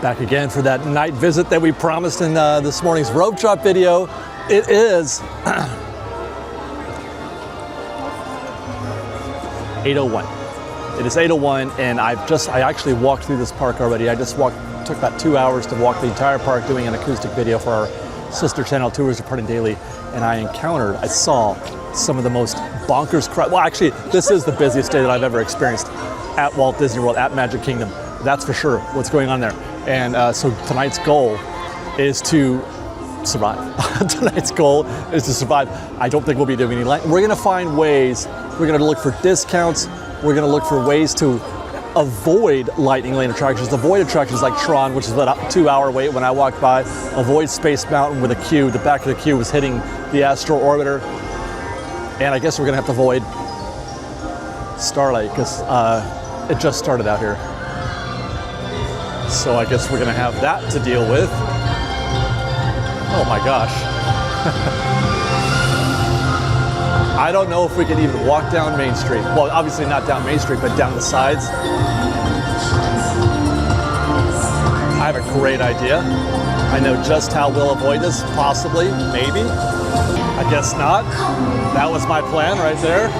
Back again for that night visit that we promised in this morning's road trip video. It is 8:01. It is 8:01, and I actually walked through this park already. Took about 2 hours to walk the entire park doing an acoustic video for our sister channel, Tours Departing Daily, and I saw some of the most bonkers crowd. Well, actually, this is the busiest day that I've ever experienced at Walt Disney World, at Magic Kingdom. That's for sure what's going on there. And so tonight's goal is to survive. Tonight's goal is to survive. I don't think we'll be doing any light. We're gonna find ways, we're gonna look for discounts, we're gonna look for ways to avoid lightning lane attractions, avoid attractions like Tron, which is about a 2-hour wait when I walked by, avoid Space Mountain with a queue. The back of the queue was hitting the Astro Orbiter. And I guess we're gonna have to avoid Starlight because it just started out here. So I guess we're gonna have that to deal with. Oh my gosh. I don't know if we can even walk down Main Street. Well, obviously not down Main Street, but down the sides. I have a great idea. I know just how we'll avoid this, possibly, maybe. I guess not. That was my plan right there.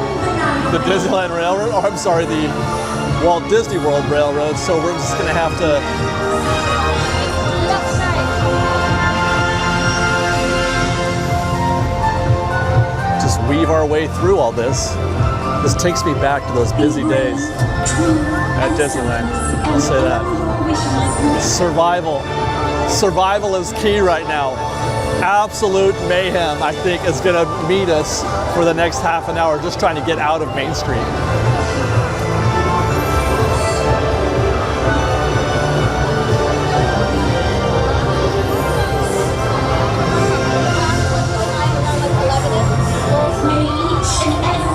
The Disneyland Railroad, or I'm sorry, the Walt Disney World Railroad. So we're just gonna have to just weave our way through all this. This takes me back to those busy days at Disneyland. I'll say that. Survival. Survival is key right now. Absolute mayhem, I think, is gonna meet us for the next half an hour, just trying to get out of Main Street.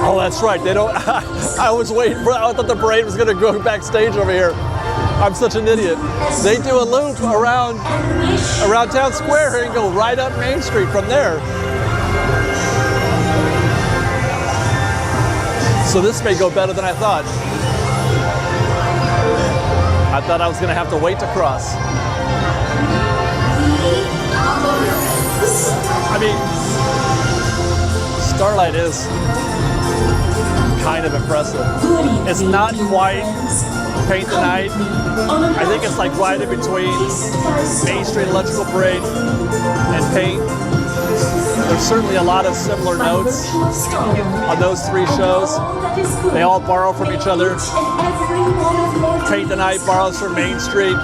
Oh, that's right. They don't. I was waiting for. I thought the parade was gonna go backstage over here. I'm such an idiot. They do a loop around Town Square here and go right up Main Street from there. So this may go better than I thought. I thought I was gonna have to wait to cross. I mean, Starlight is kind of impressive. It's not quite Paint the Night. I think it's like right in between Main Street Electrical Parade and Paint. There's certainly a lot of similar notes on those three shows. They all borrow from each other. Paint the Night borrows from Main Street.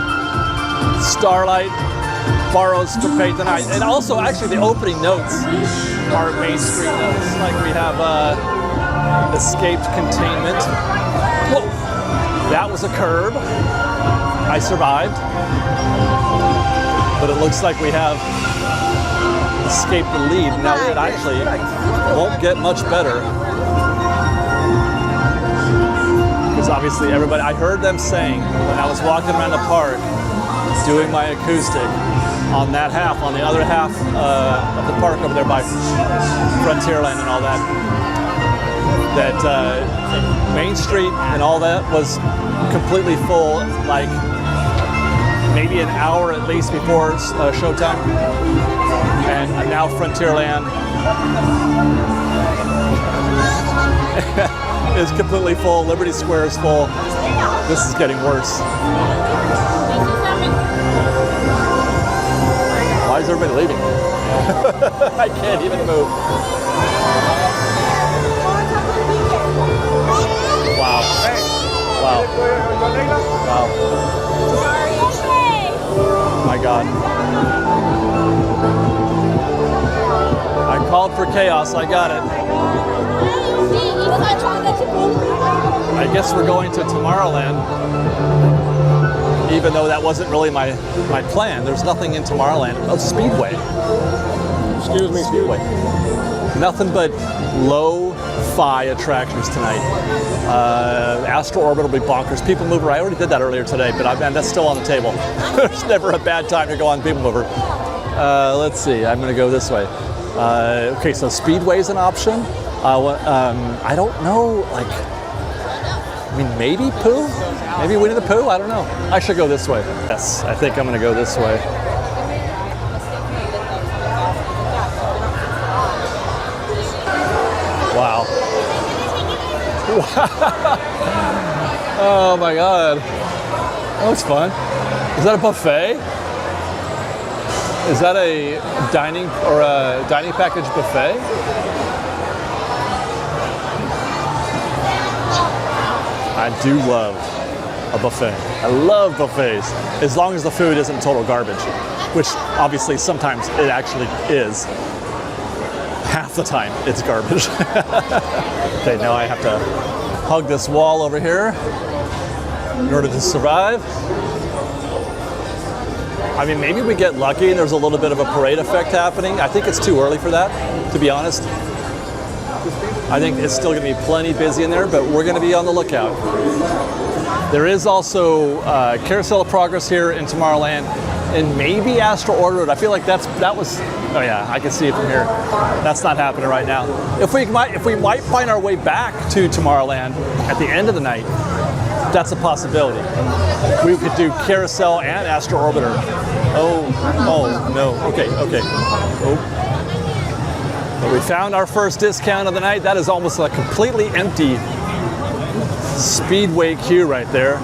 Starlight borrows from Paint the Night. And also, actually, the opening notes are Main Street notes. Like we have Escaped Containment. Whoa, that was a curb. I survived. But it looks like we have Escaped the Lead. Now it actually won't get much better. Because obviously everybody, I heard them saying when I was walking around the park doing my acoustic on that half, on the other half of the park over there by Frontierland and all that, that Main Street and all that was completely full, like maybe an hour at least before showtime. And now Frontierland is completely full. Liberty Square is full. This is getting worse. Why is everybody leaving? I can't even move. Wow. Wow. Wow. My God. I called for chaos. I got it. I guess we're going to Tomorrowland, even though that wasn't really my plan. There's nothing in Tomorrowland. Oh, Speedway. Excuse me, Speedway. Nothing but low-fi attractions tonight. Astro Orbiter will be bonkers. People Mover, I already did that earlier today, but that's still on the table. There's never a bad time to go on People Mover. Let's see, I'm gonna go this way. Okay, so Speedway is an option. I don't know, like, I mean, maybe Pooh? Maybe Winnie the Pooh? I don't know. I should go this way. Yes, I think I'm gonna go this way. Wow. Oh my God. That looks fun. Is that a buffet? Is that a dining package buffet? I do love a buffet. I love buffets, as long as the food isn't total garbage, which obviously sometimes it actually is. Half the time it's garbage. Okay, now I have to hug this wall over here in order to survive. I mean, maybe we get lucky and there's a little bit of a parade effect happening. I think it's too early for that, to be honest. I think it's still gonna be plenty busy in there, but we're gonna be on the lookout. There is also Carousel of Progress here in Tomorrowland, and maybe Astro Orbiter. I feel like that was, oh yeah, I can see it from here. That's not happening right now. If we might find our way back to Tomorrowland at the end of the night, that's a possibility. We could do Carousel and Astro Orbiter. Oh no, okay. Oh. But we found our first discount of the night. That is almost a completely empty Speedway queue right there.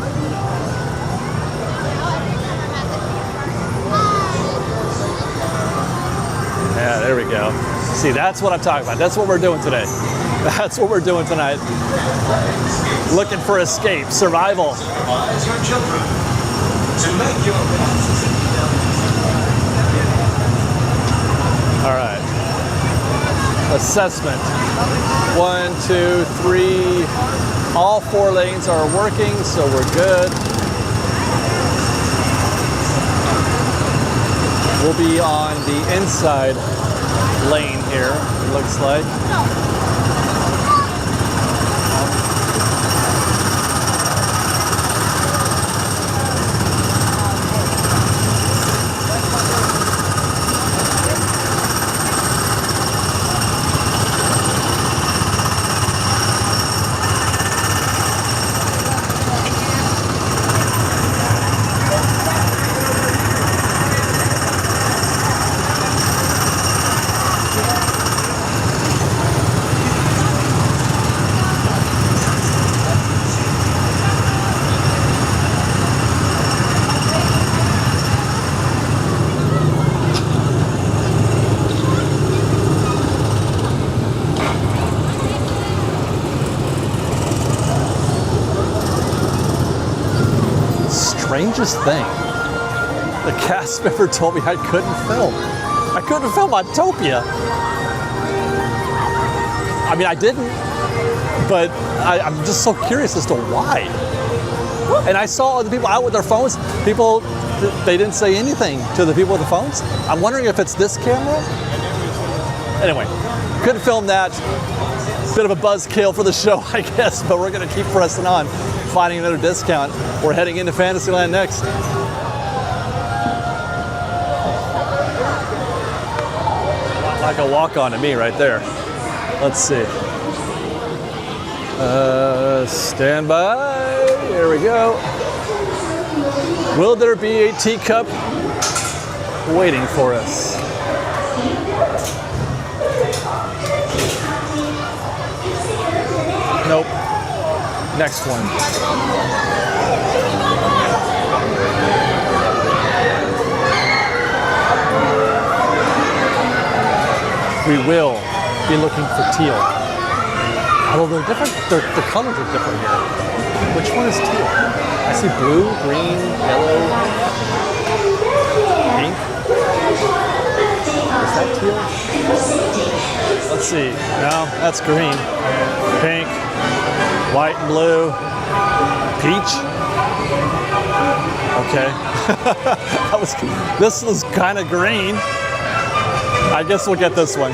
Yeah, there we go. See, that's what I'm talking about. That's what we're doing today. That's what we're doing tonight. Looking for escape, survival. All right. Assessment. 1, 2, 3. All 4 lanes are working, so we're good. We'll be on the inside lane here, it looks like. Strangest thing, the cast member told me I couldn't film. I couldn't film Autopia. I mean, I didn't, but I'm just so curious as to why. And I saw other people out with their phones. People, they didn't say anything to the people with the phones. I'm wondering if it's this camera. Anyway, couldn't film that. Bit of a buzzkill for the show, I guess, but we're gonna keep pressing on, finding another discount. We're heading into Fantasyland next. Like a walk-on to me right there. Let's see. Stand by. Here we go. Will there be a teacup waiting for us? Nope. Next one. We will be looking for teal. Although they're different, the colors are different here. Which one is teal? I see blue, green, yellow, pink. Is that teal? Let's see. No, that's green. Pink, white and blue, peach. Okay. This was kind of green. I guess we'll get this one.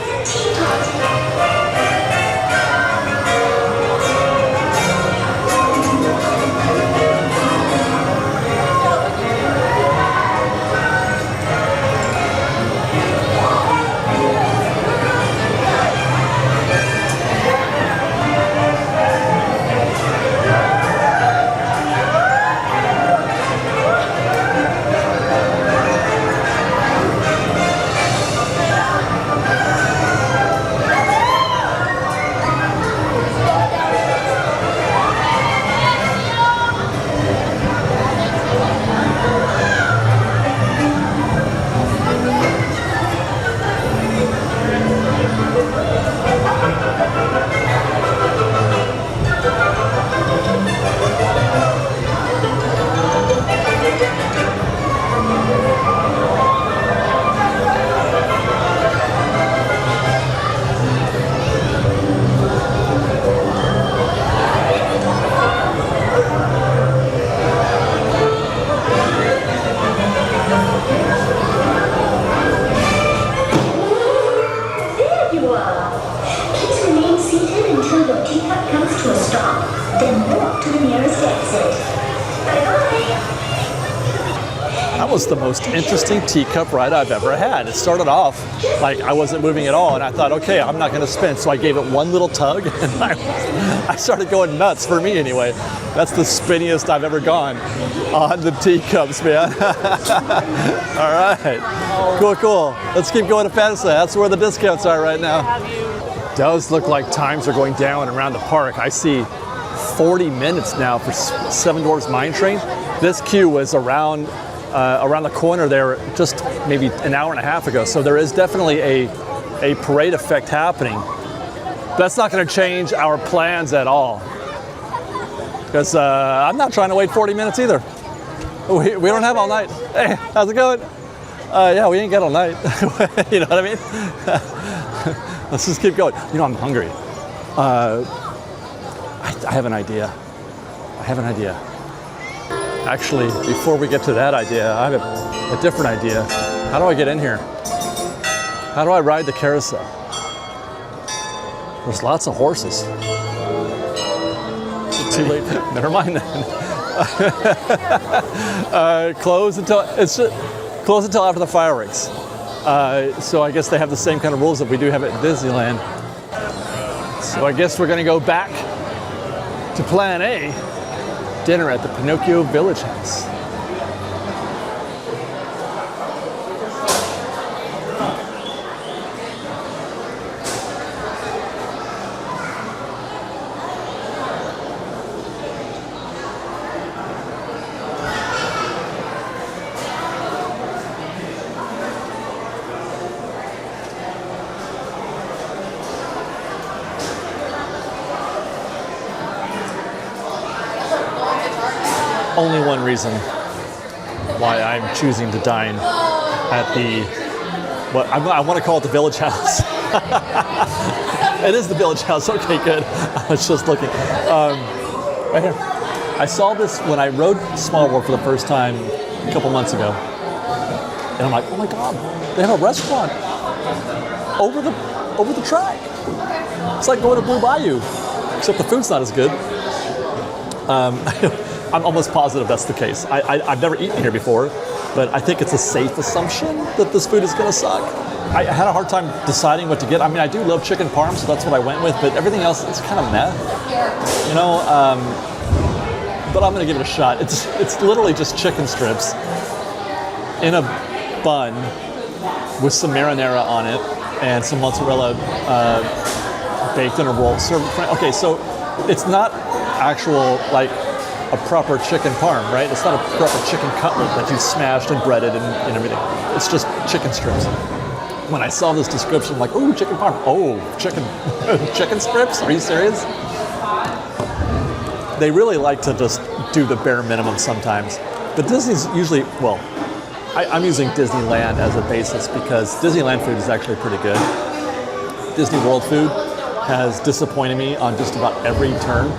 That was the most interesting teacup ride I've ever had. It started off like I wasn't moving at all, and I thought, okay, I'm not going to spin. So I gave it one little tug, and I started going nuts, for me anyway. That's the spinniest I've ever gone on the teacups, man. All right. Cool, cool. Let's keep going to Fantasyland. That's where the discounts are right now. It does look like times are going down around the park. I see 40 minutes now for Seven Dwarfs Mine Train. This queue was around the corner there just maybe an hour and a half ago. So there is definitely a parade effect happening. That's not going to change our plans at all. Because I'm not trying to wait 40 minutes either. We don't have all night. Hey, how's it going? Yeah, we ain't got all night. You know what I mean? Let's just keep going. You know, I'm hungry. I have an idea. Actually, before we get to that idea, I have a different idea. How do I get in here? How do I ride the carousel? There's lots of horses. Too late. Never mind then. Close until after the fireworks. So I guess they have the same kind of rules that we do have at Disneyland. So I guess we're going to go back to Plan A, dinner at the Pinocchio Village Haus. Only one reason why I'm choosing to dine at I want to call it the Village Haus. It is the Village Haus. Okay, good. I was just looking. Right here. I saw this when I rode Small World for the first time a couple months ago, and I'm like, oh my God, they have a restaurant over the track. It's like going to Blue Bayou, except the food's not as good. I'm almost positive that's the case. I've never eaten here before, but I think it's a safe assumption that this food is going to suck. I had a hard time deciding what to get. I mean, I do love Chicken Parm, so that's what I went with, but everything else is kind of meh. You know, but I'm going to give it a shot. It's literally just chicken strips in a bun with some marinara on it and some mozzarella baked in a roll. Okay, so it's not actual, like, a proper chicken parm, right? It's not a proper chicken cutlet that you smashed and breaded and everything. It's just chicken strips. When I saw this description, I'm like, ooh, chicken parm. Oh, chicken strips? Are you serious? They really like to just do the bare minimum sometimes. But Disney's usually, well, I'm using Disneyland as a basis because Disneyland food is actually pretty good. Disney World food has disappointed me on just about every turn.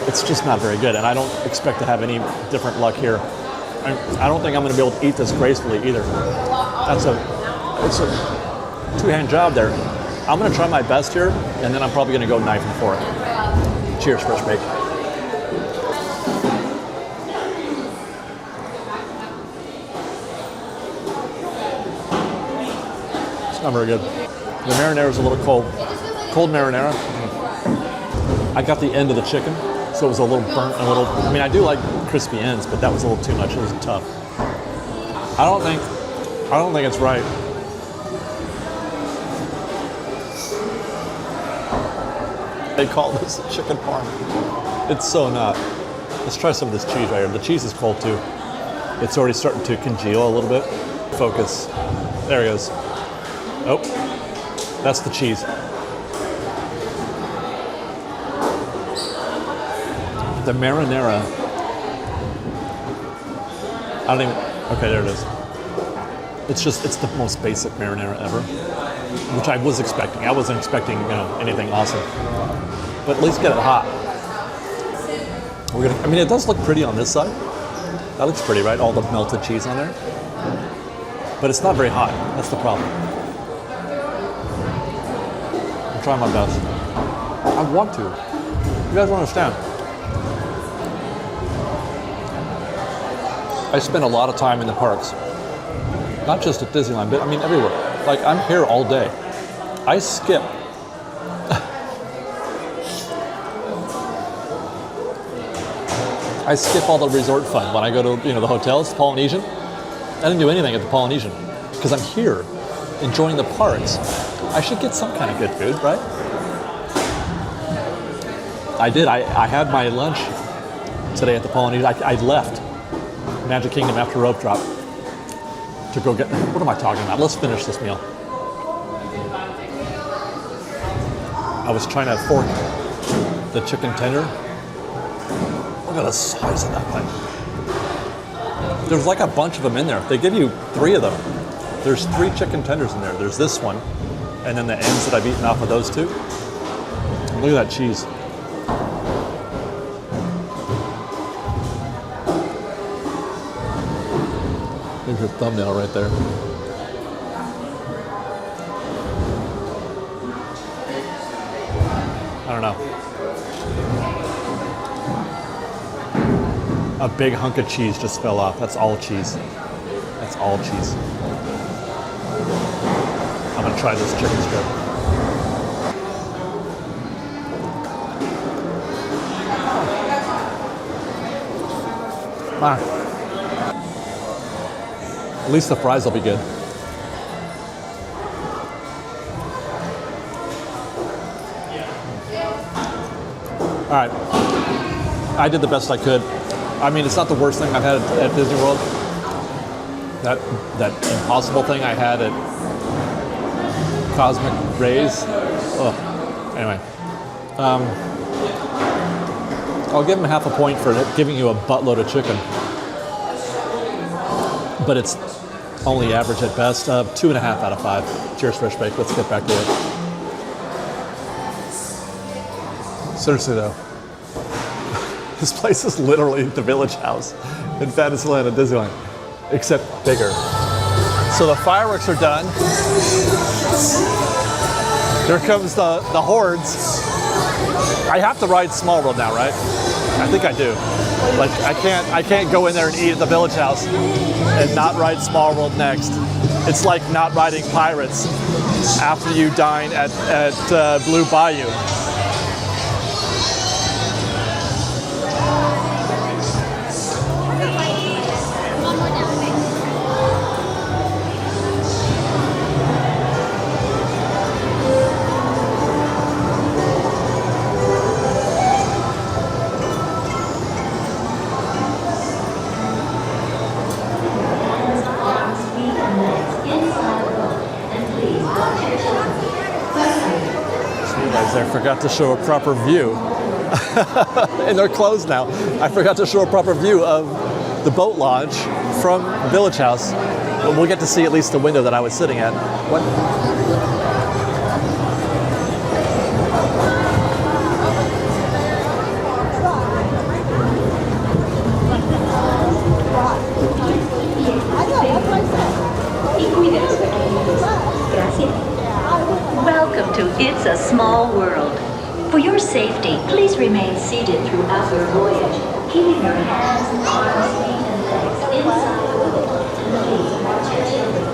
It's just not very good, and I don't expect to have any different luck here. I don't think I'm going to be able to eat this gracefully either. It's a two-hand job there. I'm going to try my best here, and then I'm probably going to go knife and fork. Cheers, FreshBaked. It's not very good. The marinara is a little cold. Cold marinara. I got the end of the chicken. So it was a little burnt, I mean, I do like crispy ends, but that was a little too much. It was tough. I don't think it's right. They call this a chicken parm. It's so not. Let's try some of this cheese right here. The cheese is cold too. It's already starting to congeal a little bit. Focus. There it goes. Oh, that's the cheese. The marinara, okay, there it is. It's the most basic marinara ever, which I was expecting. I wasn't expecting, anything awesome. But at least get it hot. I mean, it does look pretty on this side. That looks pretty, right? All the melted cheese on there. But it's not very hot. That's the problem. I'm trying my best. I want to. You guys don't understand. I spend a lot of time in the parks. Not just at Disneyland, but I mean everywhere. Like, I'm here all day. I skip. I skip all the resort fun when I go to, the hotels, the Polynesian. I didn't do anything at the Polynesian because I'm here enjoying the parks. I should get some kind of good food, right? I did. I had my lunch today at the Polynesian. I left Magic Kingdom after rope drop to go get, what am I talking about? Let's finish this meal. I was trying to fork the chicken tender. Look at the size of that thing. There's like a bunch of them in there. They give you 3 of them. There's 3 chicken tenders in there. There's this one, and then the ends that I've eaten off of those 2. Look at that cheese. There's your thumbnail right there. I don't know. A big hunk of cheese just fell off. That's all cheese. That's all cheese. I'm gonna try this chicken strip. Ah. At least the fries will be good. All right, I did the best I could. I mean, it's not the worst thing I've had at Disney World. That impossible thing I had at Cosmic Rays. Ugh. Anyway, I'll give them half a point for giving you a buttload of chicken, but it's only average at best. 2.5 out of 5. Cheers, FreshBaked. Let's get back to it. Seriously though, this place is literally the Village Haus in Fantasyland and Disneyland, except bigger. So the fireworks are done. Here comes the hordes. I have to ride Small World now, right? I think I do. Like I can't go in there and eat at the Village Haus and not ride Small World next. It's like not riding Pirates after you dine at Blue Bayou. I forgot to show a proper view. And they're closed now. I forgot to show a proper view of the boat launch from Village Haus. But we'll get to see at least the window that I was sitting at. What? Welcome to It's a Small World. For your safety, please remain seated throughout your voyage, keeping your hands, arms, feet, and legs inside the boat. And please watch your children.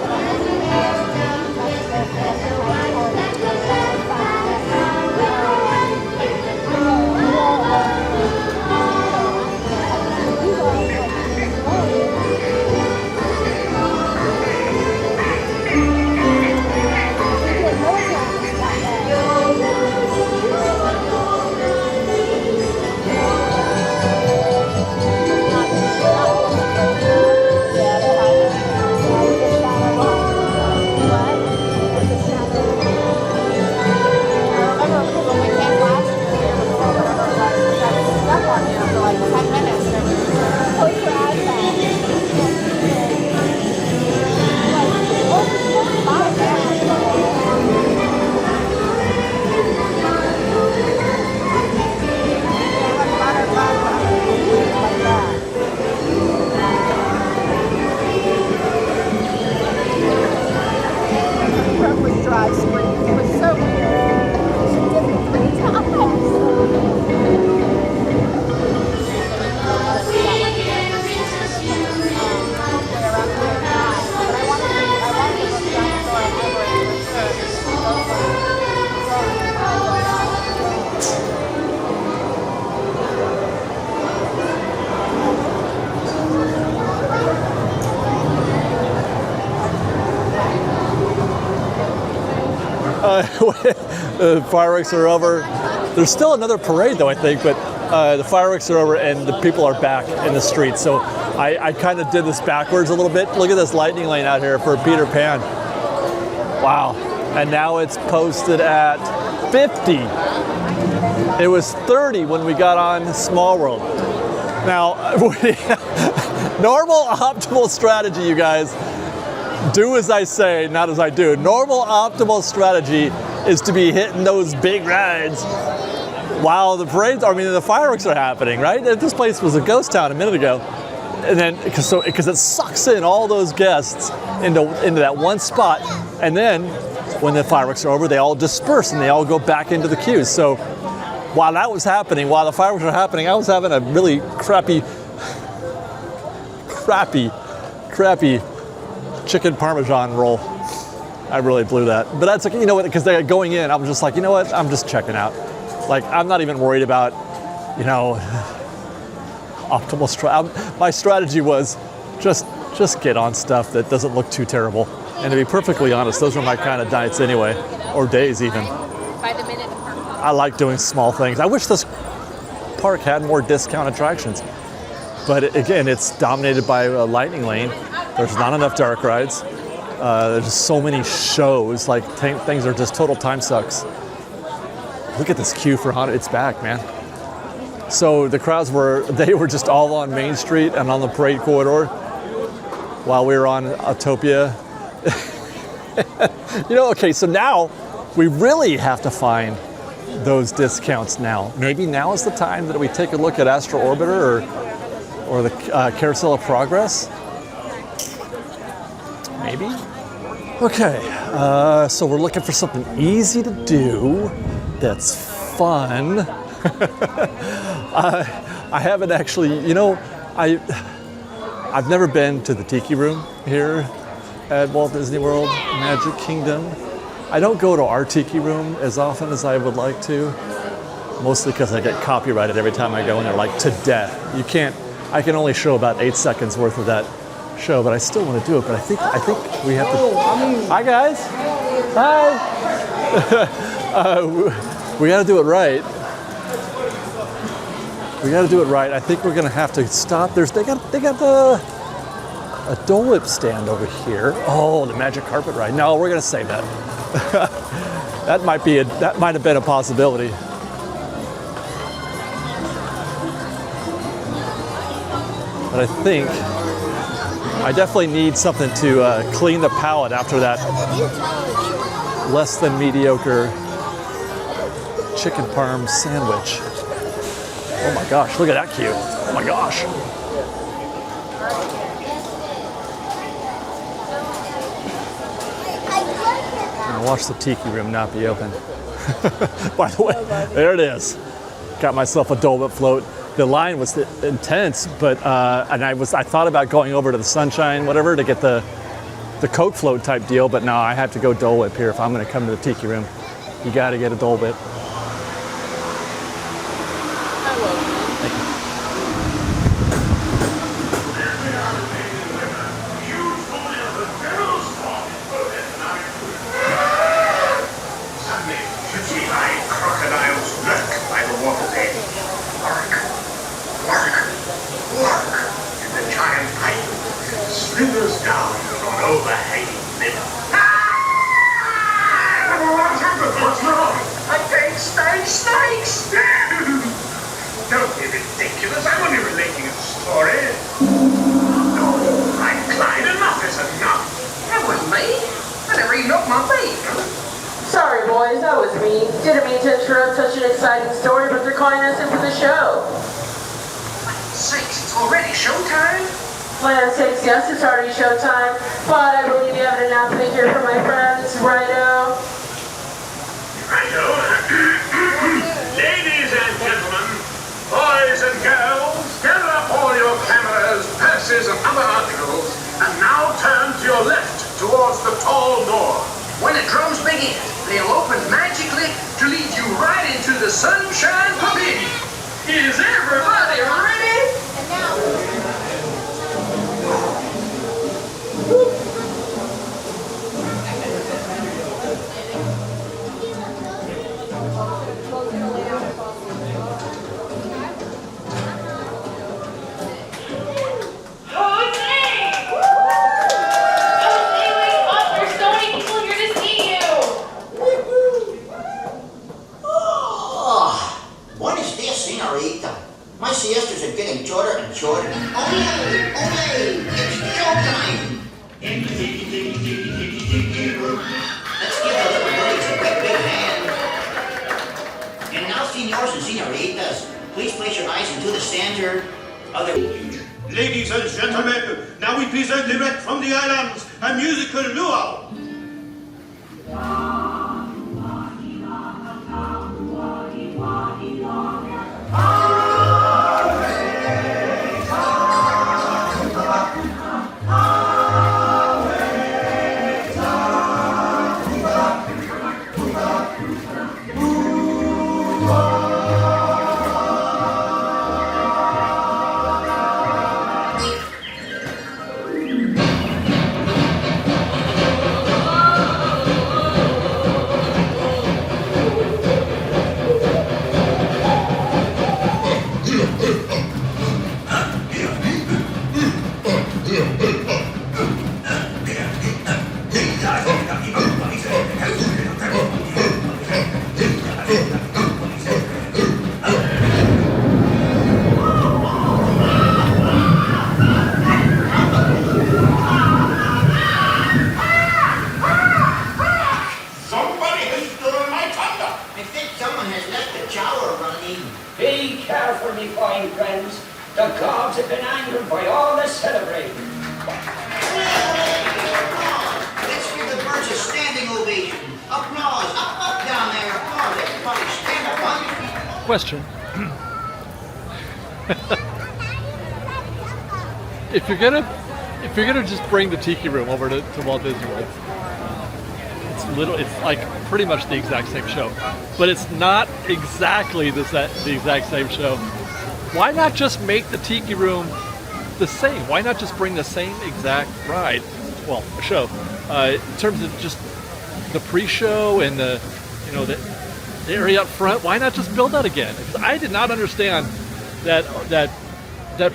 The fireworks are over. There's still another parade though, I think, but the fireworks are over and the people are back in the streets. So I kind of did this backwards a little bit. Look at this lightning lane out here for Peter Pan. Wow. And now it's posted at 50. It was 30 when we got on Small World. Now, normal optimal strategy, you guys. Do as I say, not as I do. Normal optimal strategy is to be hitting those big rides while the parades, the fireworks are happening, right? This place was a ghost town a minute ago. And then, because it sucks in all those guests into that one spot. And then, when the fireworks are over, they all disperse and they all go back into the queues. So, while that was happening, while the fireworks were happening, I was having a really crappy chicken parmesan roll. I really blew that. But that's, you know what, because they're going in, I'm just like, you know what, I'm just checking out. Like, I'm not even worried about, optimal strategy. My strategy was just get on stuff that doesn't look too terrible. And to be perfectly honest, those are my kind of nights anyway, or days even. I like doing small things. I wish this park had more discount attractions. But again, it's dominated by a lightning lane. There's not enough dark rides. There's just so many shows, like things are just total time sucks. Look at this queue for Haunted, it's back, man. So the crowds were just all on Main Street and on the parade corridor while we were on Autopia. Okay, so now we really have to find those discounts now. Maybe now is the time that we take a look at Astro Orbiter or the Carousel of Progress. Maybe? Okay, so we're looking for something easy to do that's fun. I haven't actually, I've never been to the Tiki Room here at Walt Disney World Magic Kingdom. I don't go to our Tiki Room as often as I would like to, mostly because I get copyrighted every time I go in there, like to death. I can only show about 8 seconds worth of that show, but I still want to do it. But I think we have to. Hi guys. Hi. We got to do it right. I think we're gonna have to stop. They got a Dole Whip stand over here. Oh, the magic carpet ride. No, we're gonna save that. that might have been a possibility. But I think I definitely need something to clean the palate after that less than mediocre chicken parm sandwich. Oh my gosh, look at that queue. Oh my gosh. I'm gonna watch the Tiki Room not be open. By the way, there it is. Got myself a Dole Whip float. The line was intense, but and I thought about going over to the Sunshine, whatever, to get the Coke float type deal, but no, I have to go Dole Whip here if I'm gonna come to the Tiki Room. You gotta get a Dole Whip. Slithers down on overhanging lip. What's wrong? I think snakes! Don't be ridiculous, I'm only relating a story. No, I'm Clyde, enough is enough. That wasn't me. I never eaten up my beef. Sorry, boys, that was me. Didn't mean to interrupt such an exciting story, but they're calling us in for the show. Sakes, it's already showtime? Plan 6, yes, it's already showtime, but I believe you have an announcement here from my friends, Righto. Ladies and gentlemen, boys and girls, gather up all your cameras, purses, and other articles, and now turn to your left towards the tall door. When the drums begin, they'll open magically to lead you right into the Sunshine Pavilion. Is everybody ready? And now... Now we present direct from the islands a musical luau. Question. If you're gonna just bring the Tiki Room over to Walt Disney World, it's like pretty much the exact same show, but it's not exactly the exact same show. Why not just make the Tiki Room the same? Why not just bring the same exact ride? Well, a show. In terms of just the pre-show and the area up front, why not just build that again? Because I did not understand that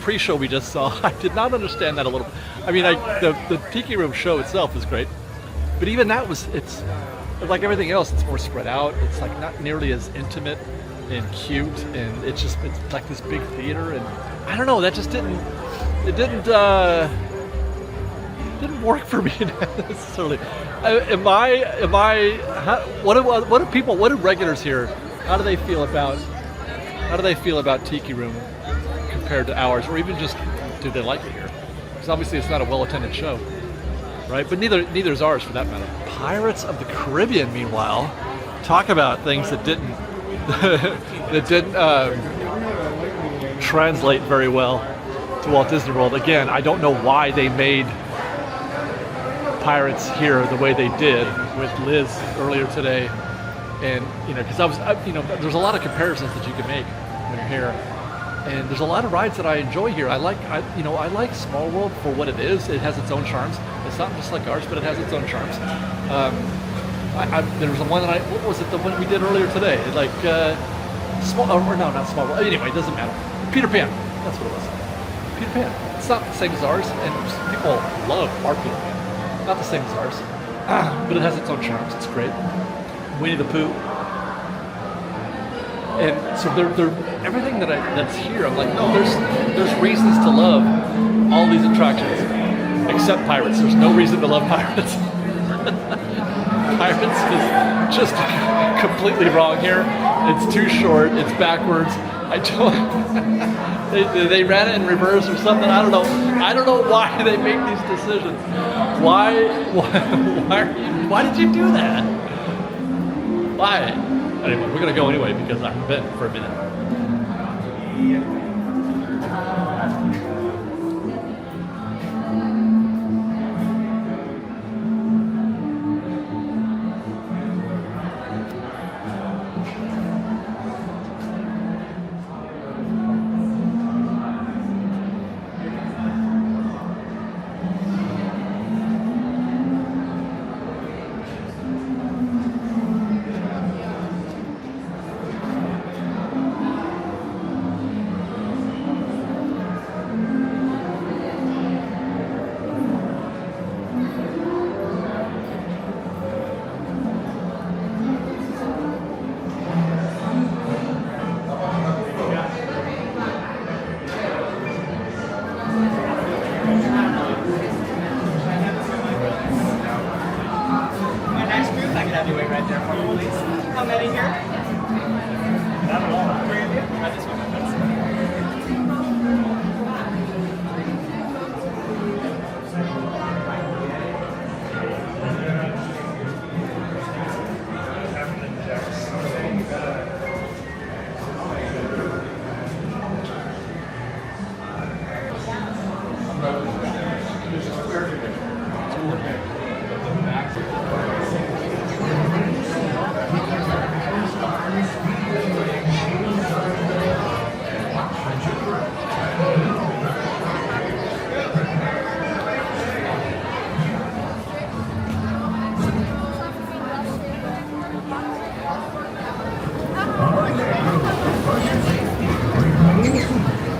pre-show we just saw. I did not understand that a little bit. I mean, the Tiki Room show itself is great, but even that it's like everything else. It's more spread out. It's like not nearly as intimate and cute, and it's like this big theater, and I don't know. That just didn't work for me necessarily. What do regulars here? How do they feel about Tiki Room compared to ours, or even just do they like it here? Because obviously it's not a well-attended show, right? But neither is ours for that matter. Pirates of the Caribbean, meanwhile, talk about things that didn't translate very well to Walt Disney World. Again, I don't know why they made Pirates here the way they did with Liz earlier today, and because there's a lot of comparisons that you can make when you're here, and there's a lot of rides that I enjoy here. I like Small World for what it is. It has its own charms. It's not just like ours, but it has its own charms. There was the one what was it? The one we did earlier today? Like not Small World. Anyway, it doesn't matter. Peter Pan. That's what it was. Peter Pan. It's not the same as ours, and people love our Peter Pan. Not the same as ours, but it has its own charms. It's great. Winnie the Pooh, and so they're everything that's here. I'm like, no, there's reasons to love all these attractions, except Pirates. There's no reason to love Pirates. Pirates is just completely wrong here. It's too short. It's backwards. I don't. They ran it in reverse or something. I don't know why they make these decisions. Why did you do that? Why? Anyway, we're gonna go anyway because I've been for a minute.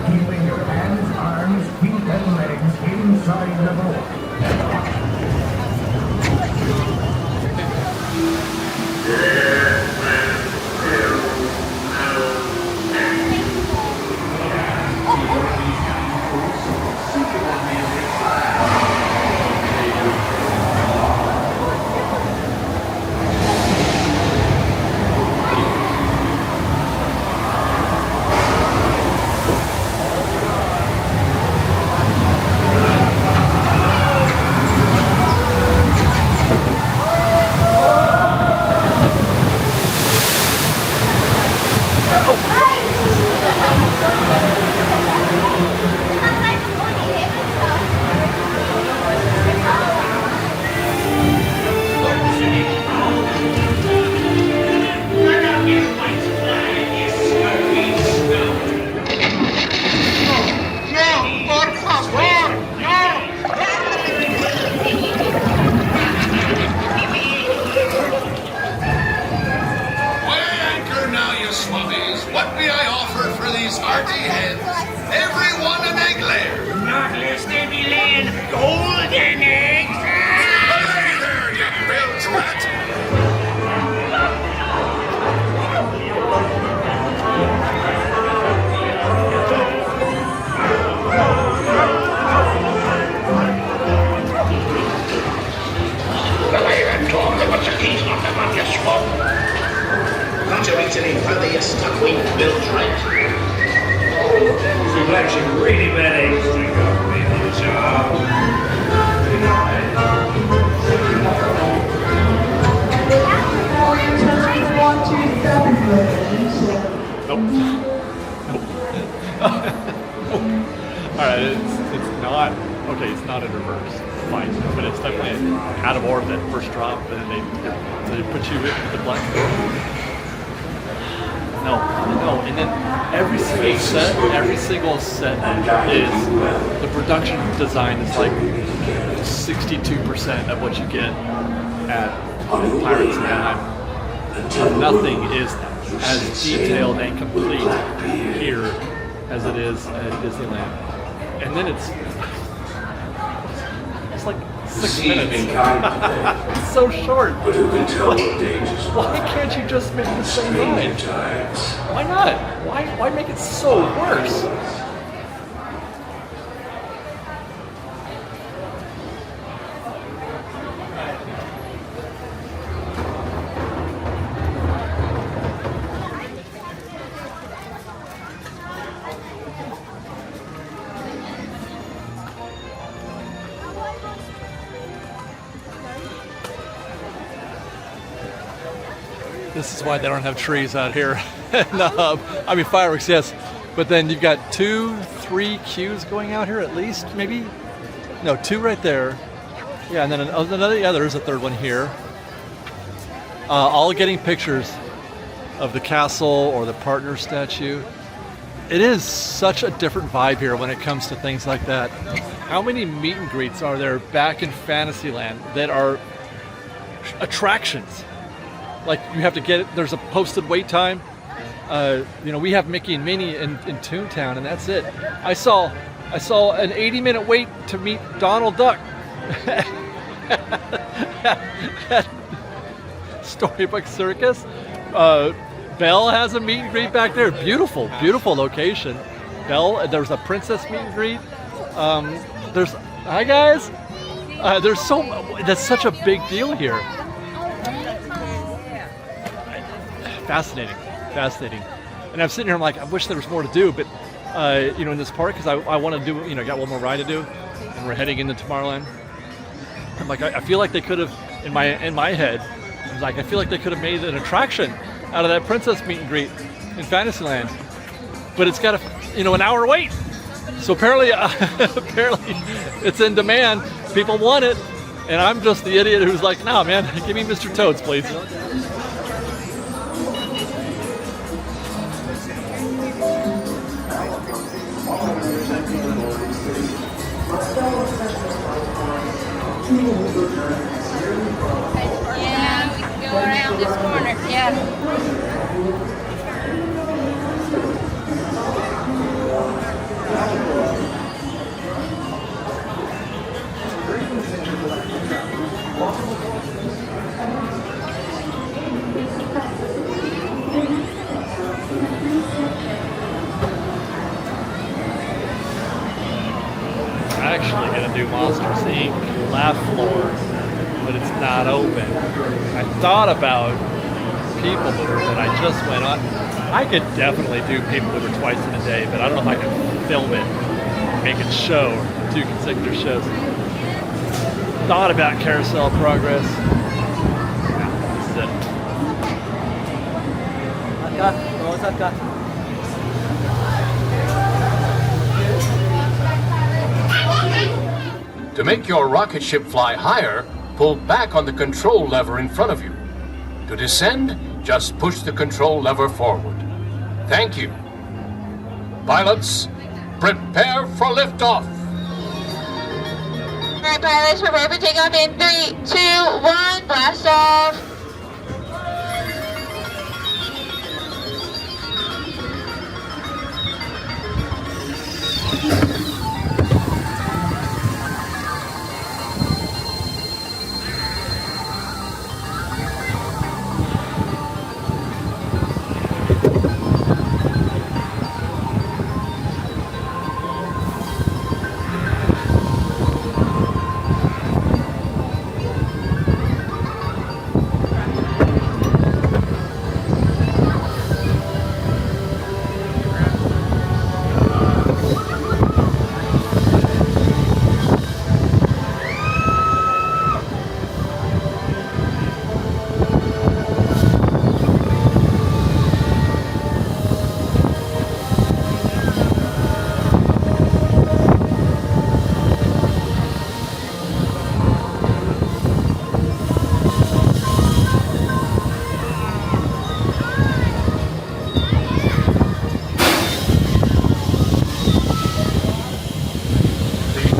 Keeping your hands, arms, feet, and legs inside the boat. It's not in reverse, fine, but it's definitely out of orbit, first drop, and then they put you in the black hole. No, and then every single set is, the production design is like 62% of what you get at Pirates Anaheim. Nothing is as detailed and complete here as it is at Disneyland. And then it's like 6 minutes. It's so short. Why can't you just make the same ride? Why not? Why make it so worse? This is why they don't have trees out here. No, I mean fireworks, yes, but then you've got 2-3 queues going out here at least, maybe? No, 2 right there. Yeah, and then another, yeah, there's a third one here. All getting pictures of the castle or the partner statue. It is such a different vibe here when it comes to things like that. How many meet and greets are there back in Fantasyland that are attractions? Like you have to get it, there's a posted wait time. We have Mickey and Minnie in Toontown, and that's it. I saw an 80-minute wait to meet Donald Duck at Storybook Circus. Belle has a meet and greet back there. Beautiful, beautiful location. Belle, there's a princess meet and greet. Hi guys. That's such a big deal here. Fascinating. And I'm sitting here, I'm like, I wish there was more to do, but in this park, because I want to do, got one more ride to do, and we're heading into Tomorrowland. I'm like, I feel like they could have, in my head, I was like, I feel like they could have made an attraction out of that princess meet and greet in Fantasyland, but it's got an hour wait. So apparently, apparently it's in demand. People want it, and I'm just the idiot who's like, "No, man, give me Mr. Toads, please." Yeah, we can go around this corner. Yeah. I'm actually gonna do Monsters Inc. Laugh Floor, but it's not open. I thought about People Mover, but I just went on. I could definitely do People Mover twice in a day, but I don't know if I can film it, make it show 2 consecutive shows. Thought about Carousel Progress. To make your rocket ship fly higher, pull back on the control lever in front of you. To descend, just push the control lever forward. Thank you. Pilots, prepare for liftoff. All right, pilots, prepare for takeoff in 3, 2, 1, blast off.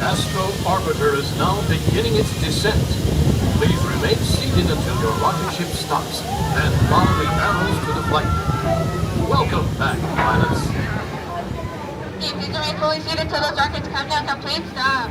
Astro Orbiter is now beginning its descent. Please remain seated until your rocket ship stops and follow the arrows to the flight. Welcome back, pilots. Please remain fully seated until those rockets come down. Complete stop.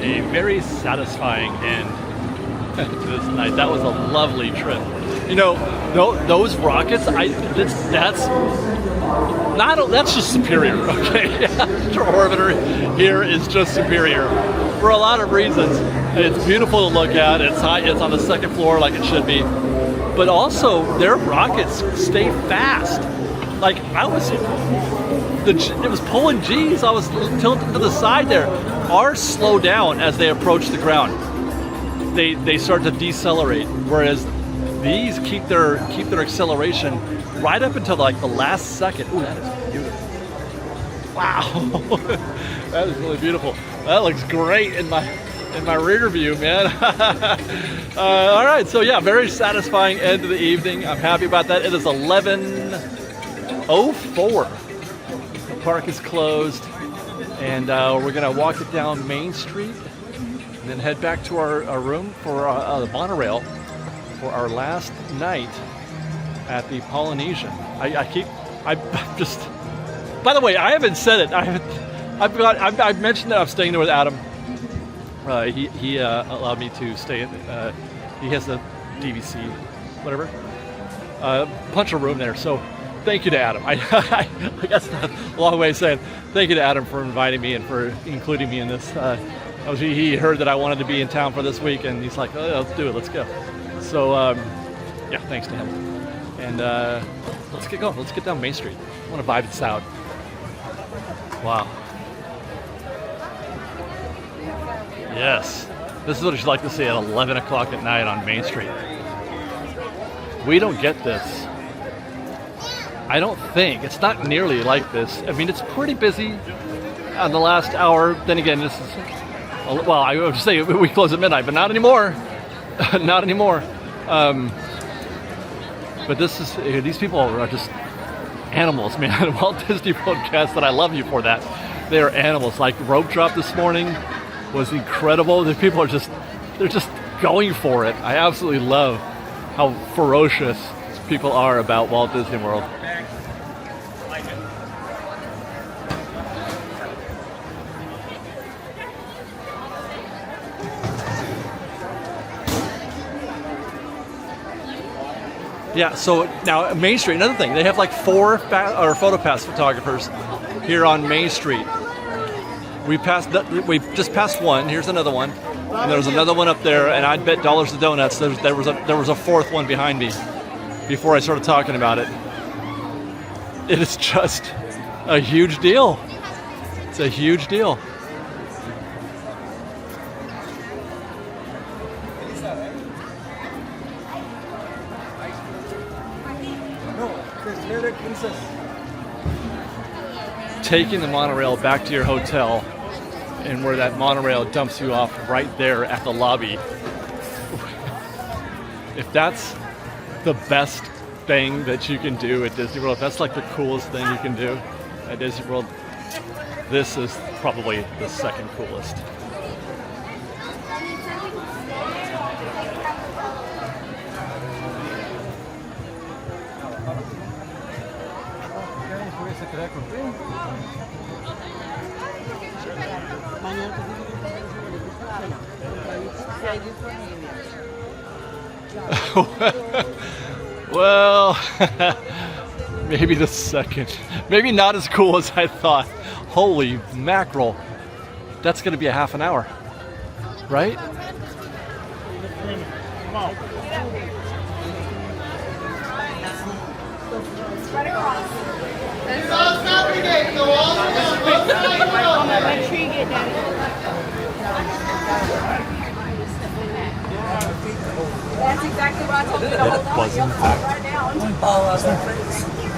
A very satisfying end to this night. That was a lovely trip. You know, those rockets, that's just superior, okay? Astro Orbiter here is just superior for a lot of reasons. It's beautiful to look at, it's high, it's on the second floor like it should be, but also their rockets stay fast. Like it was pulling G's, I was tilted to the side there. Ours slow down as they approach the ground. They start to decelerate, whereas these keep their acceleration right up until like the last second. Ooh, that is beautiful. Wow, that is really beautiful. That looks great in my rear view, man. All right, so yeah, very satisfying end of the evening. I'm happy about that. It is 11:04. The park is closed. And we're gonna walk it down Main Street and then head back to our room for the monorail for our last night at the Polynesian. I'm just, by the way, I haven't said it. I've mentioned that I'm staying there with Adam. He allowed me to stay in, he has the DVC, whatever, punch a room there. So thank you to Adam. I guess that's a long way of saying thank you to Adam for inviting me and for including me in this. He heard that I wanted to be in town for this week, and he's like, oh, let's do it, let's go. So yeah, thanks to him. And let's get going. Let's get down Main Street. I want to vibe this out. Wow. Yes. This is what it's like to see at 11 o'clock at night on Main Street. We don't get this. I don't think. It's not nearly like this. I mean, it's pretty busy on the last hour. Then again, this is... Well, I would say we close at midnight, but not anymore. Not anymore. But this is... These people are just animals, man. Walt Disney World and I love you for that. They are animals. Like, rope drop this morning was incredible. The people are just... They're just going for it. I absolutely love how ferocious people are about Walt Disney World. Yeah, so now Main Street, another thing, they have like 4 PhotoPass photographers here on Main Street. We just passed one. Here's another one, and there was another one up there. And I'd bet dollars to donuts there was a 4th one behind me before I started talking about it. It is just a huge deal. It's a huge deal. Taking the monorail back to your hotel, and where that monorail dumps you off right there at the lobby. If that's the best thing that you can do at Disney World, if that's like the coolest thing you can do at Disney World, this is probably the second coolest. Well, maybe the second. Maybe not as cool as I thought. Holy mackerel. That's going to be a half an hour, right? Right across. That's exactly what I told you. It was in fact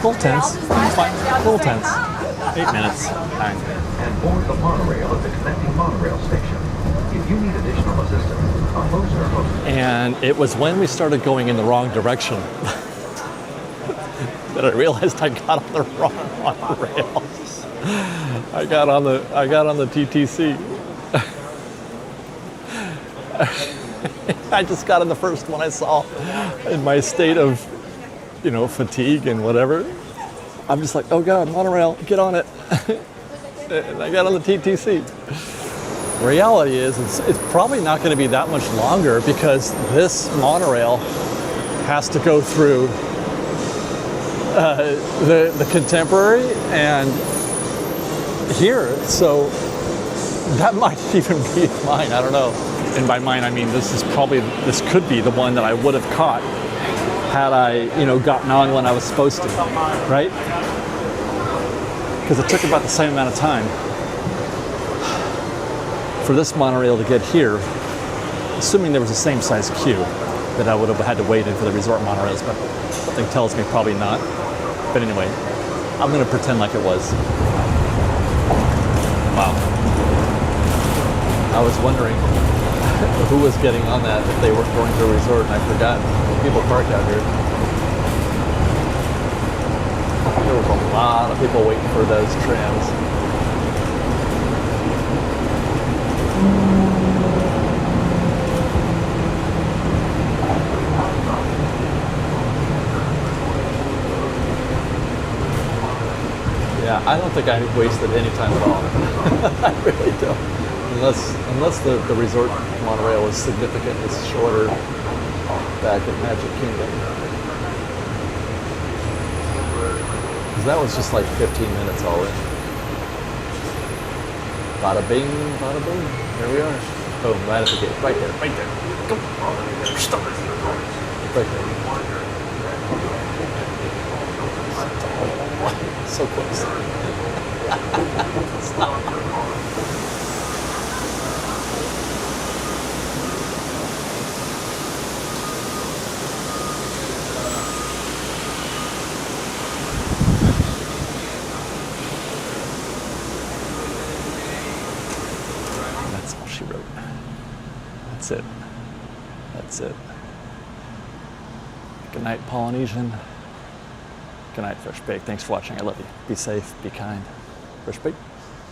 full tense. Fine. Full tense. 8 minutes. Fine. And board the monorail at the connecting monorail station. If you need additional assistance, a host or host. And it was when we started going in the wrong direction that I realized I got on the wrong monorail. I got on the TTC. I just got on the first one I saw in my state of, fatigue and whatever. I'm just like, oh God, monorail, get on it. And I got on the TTC. Reality is, it's probably not going to be that much longer because this monorail has to go through the Contemporary and here, so that might even be mine. I don't know. And by mine, I mean this could be the one that I would have caught had I, gotten on when I was supposed to, right? Because it took about the same amount of time for this monorail to get here, assuming there was the same size queue that I would have had to wait in for the resort monorails, but something tells me probably not. But anyway, I'm going to pretend like it was. Wow. I was wondering who was getting on that if they weren't going to a resort, and I forgot. People parked out here. There was a lot of people waiting for those trams. I don't think I wasted any time at all. I really don't. Unless the resort monorail is significantly shorter back at Magic Kingdom. Because that was just like 15 minutes all in. Bada bing, bada boom. Here we are. Boom, right at the gate. Right there, right there. Go. Stop. Right there. So close. Stop. That's all she wrote. That's it. That's it. Good night, Polynesian. Good night, FreshBaked. Thanks for watching. I love you. Be safe, be kind. FreshBaked.